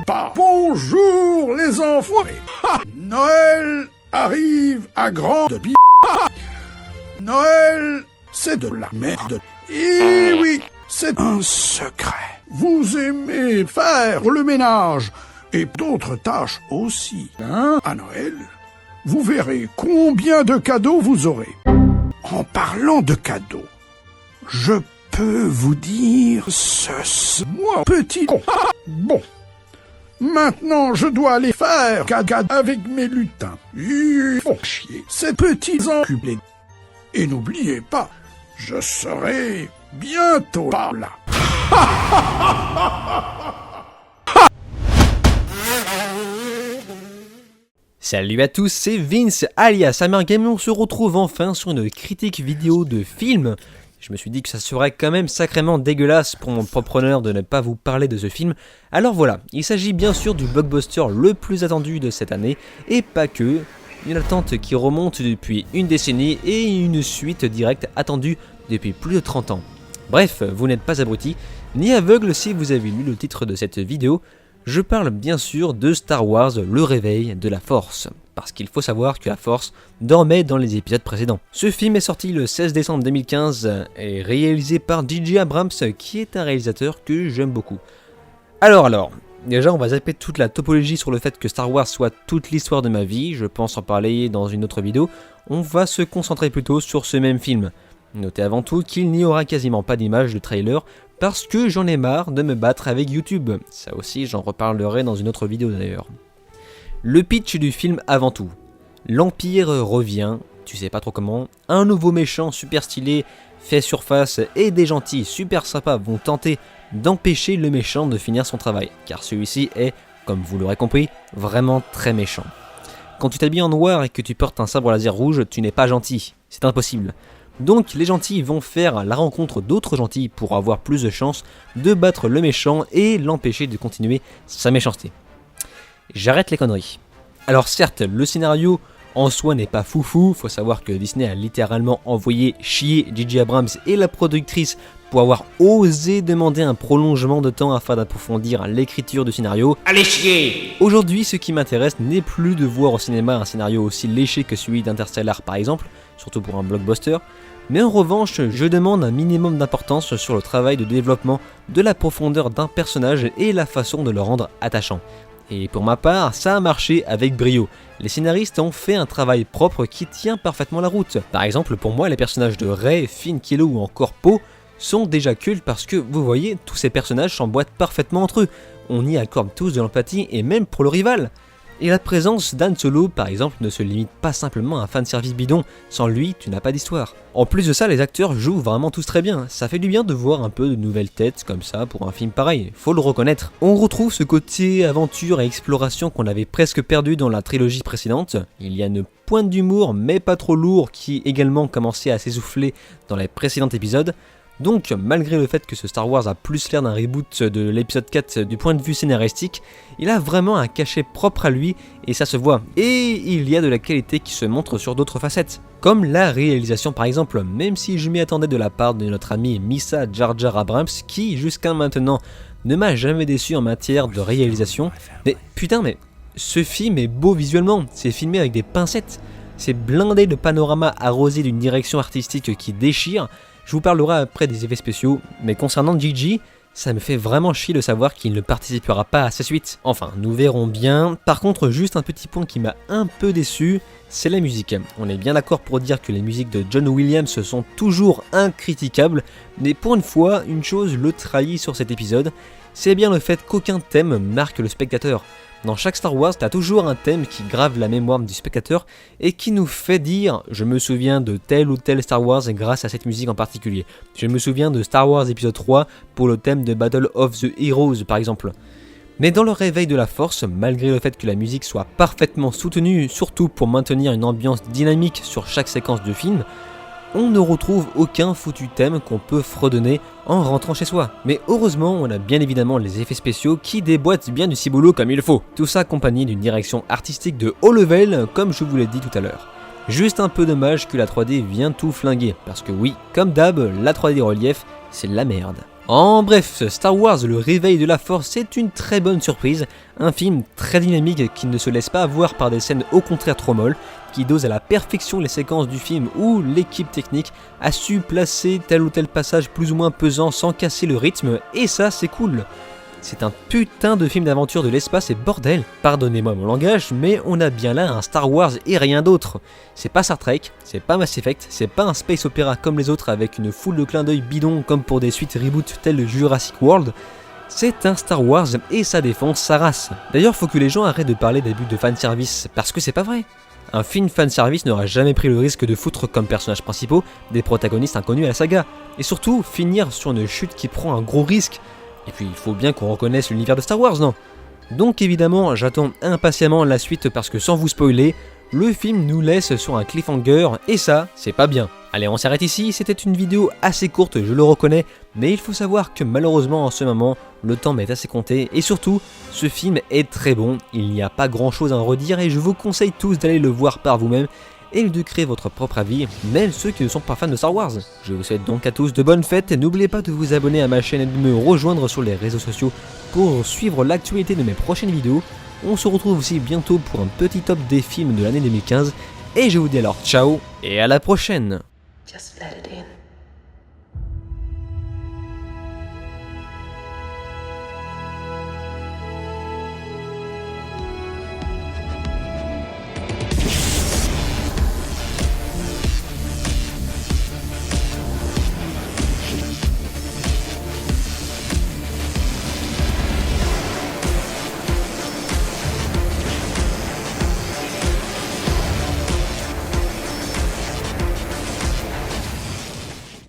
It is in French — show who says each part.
Speaker 1: pas. Bonjour les enfants. Noël arrive à grande bi. Noël, c'est de la merde. Et oui, c'est un secret. Vous aimez faire le ménage et d'autres tâches aussi, hein, à Noël. Vous verrez combien de cadeaux vous aurez. En parlant de cadeaux, je peux vous dire ceci. Moi, petit con. Bon. Maintenant, je dois aller faire caca avec mes lutins. Ils font chier, ces petits enculés. Et n'oubliez pas, je serai bientôt par là.
Speaker 2: Salut à tous, c'est Vince alias Amergame et on se retrouve enfin sur une critique vidéo de film. Je me suis dit que ça serait quand même sacrément dégueulasse pour mon propre honneur de ne pas vous parler de ce film. Alors voilà, il s'agit bien sûr du blockbuster le plus attendu de cette année, et pas que. Une attente qui remonte depuis une décennie et une suite directe attendue depuis plus de 30 ans. Bref, vous n'êtes pas abruti, ni aveugle si vous avez lu le titre de cette vidéo. Je parle bien sûr de Star Wars, le réveil de la Force. Parce qu'il faut savoir que la Force dormait dans les épisodes précédents. Ce film est sorti le 16 décembre 2015 et réalisé par J.J. Abrams, qui est un réalisateur que j'aime beaucoup. Alors, déjà on va zapper toute la topologie sur le fait que Star Wars soit toute l'histoire de ma vie, je pense en parler dans une autre vidéo. On va se concentrer plutôt sur ce même film. Notez avant tout qu'il n'y aura quasiment pas d'image de trailer, parce que j'en ai marre de me battre avec YouTube. Ça aussi j'en reparlerai dans une autre vidéo d'ailleurs. Le pitch du film avant tout. L'Empire revient, tu sais pas trop comment, un nouveau méchant super stylé fait surface et des gentils super sympas vont tenter d'empêcher le méchant de finir son travail, car celui-ci est, comme vous l'aurez compris, vraiment très méchant. Quand tu t'habilles en noir et que tu portes un sabre laser rouge, tu n'es pas gentil, c'est impossible. Donc les gentils vont faire la rencontre d'autres gentils pour avoir plus de chances de battre le méchant et l'empêcher de continuer sa méchanceté. J'arrête les conneries. Alors certes, le scénario en soi n'est pas foufou, faut savoir que Disney a littéralement envoyé chier J.J. Abrams et la productrice pour avoir osé demander un prolongement de temps afin d'approfondir l'écriture du scénario. Allez chier! Aujourd'hui, ce qui m'intéresse n'est plus de voir au cinéma un scénario aussi léché que celui d'Interstellar par exemple, surtout pour un blockbuster, mais en revanche, je demande un minimum d'importance sur le travail de développement de la profondeur d'un personnage et la façon de le rendre attachant. Et pour ma part, ça a marché avec brio. Les scénaristes ont fait un travail propre qui tient parfaitement la route. Par exemple, pour moi, les personnages de Rey, Finn, Kylo ou encore Poe sont déjà cultes parce que, vous voyez, tous ces personnages s'emboîtent parfaitement entre eux. On y accorde tous de l'empathie et même pour le rival. Et la présence d'Han Solo, par exemple, ne se limite pas simplement à un fanservice bidon. Sans lui, tu n'as pas d'histoire. En plus de ça, les acteurs jouent vraiment tous très bien. Ça fait du bien de voir un peu de nouvelles têtes comme ça pour un film pareil, faut le reconnaître. On retrouve ce côté aventure et exploration qu'on avait presque perdu dans la trilogie précédente. Il y a une pointe d'humour, mais pas trop lourd, qui également commençait à s'essouffler dans les précédents épisodes. Donc, malgré le fait que ce Star Wars a plus l'air d'un reboot de l'épisode 4 du point de vue scénaristique, il a vraiment un cachet propre à lui et ça se voit. Et il y a de la qualité qui se montre sur d'autres facettes, comme la réalisation par exemple, même si je m'y attendais de la part de notre ami Misa Jar Jar Abrams, qui jusqu'à maintenant ne m'a jamais déçu en matière de réalisation. Mais putain, mais ce film est beau visuellement, c'est filmé avec des pincettes, c'est blindé de panoramas arrosés d'une direction artistique qui déchire. Je vous parlerai après des effets spéciaux, mais concernant J.J., ça me fait vraiment chier de savoir qu'il ne participera pas à sa suite. Enfin, nous verrons bien. Par contre, juste un petit point qui m'a un peu déçu, c'est la musique. On est bien d'accord pour dire que les musiques de John Williams sont toujours incritiquables, mais pour une fois, une chose le trahit sur cet épisode, c'est bien le fait qu'aucun thème marque le spectateur. Dans chaque Star Wars, t'as toujours un thème qui grave la mémoire du spectateur et qui nous fait dire « Je me souviens de tel ou tel Star Wars grâce à cette musique en particulier. Je me souviens de Star Wars épisode 3 pour le thème de Battle of the Heroes par exemple. » Mais dans le réveil de la Force, malgré le fait que la musique soit parfaitement soutenue, surtout pour maintenir une ambiance dynamique sur chaque séquence de film, on ne retrouve aucun foutu thème qu'on peut fredonner en rentrant chez soi. Mais heureusement, on a bien évidemment les effets spéciaux qui déboîtent bien du ciboulot comme il faut. Tout ça accompagné d'une direction artistique de haut level, comme je vous l'ai dit tout à l'heure. Juste un peu dommage que la 3D vient tout flinguer, parce que oui, comme d'hab, la 3D relief, c'est de la merde. En bref, Star Wars le réveil de la force est une très bonne surprise, un film très dynamique qui ne se laisse pas avoir par des scènes au contraire trop molles, qui dose à la perfection les séquences du film où l'équipe technique a su placer tel ou tel passage plus ou moins pesant sans casser le rythme, et ça c'est cool. C'est un putain de film d'aventure de l'espace et bordel, pardonnez-moi mon langage, mais on a bien là un Star Wars et rien d'autre. C'est pas Star Trek, c'est pas Mass Effect, c'est pas un space opéra comme les autres avec une foule de clins d'œil bidons comme pour des suites reboot telles Jurassic World. C'est un Star Wars et ça défonce sa race. D'ailleurs faut que les gens arrêtent de parler d'abus de fanservice, parce que c'est pas vrai. Un film fanservice n'aurait jamais pris le risque de foutre comme personnages principaux des protagonistes inconnus à la saga, et surtout finir sur une chute qui prend un gros risque. Et puis il faut bien qu'on reconnaisse l'univers de Star Wars, non? Donc évidemment, j'attends impatiemment la suite parce que sans vous spoiler, le film nous laisse sur un cliffhanger et ça, c'est pas bien. Allez, on s'arrête ici, c'était une vidéo assez courte, je le reconnais, mais il faut savoir que malheureusement en ce moment, le temps m'est assez compté et surtout, ce film est très bon, il n'y a pas grand chose à en redire et je vous conseille tous d'aller le voir par vous-même et de créer votre propre avis, même ceux qui ne sont pas fans de Star Wars. Je vous souhaite donc à tous de bonnes fêtes, et n'oubliez pas de vous abonner à ma chaîne et de me rejoindre sur les réseaux sociaux pour suivre l'actualité de mes prochaines vidéos. On se retrouve aussi bientôt pour un petit top des films de l'année 2015, et je vous dis alors ciao et à la prochaine.
Speaker 3: Just let it in.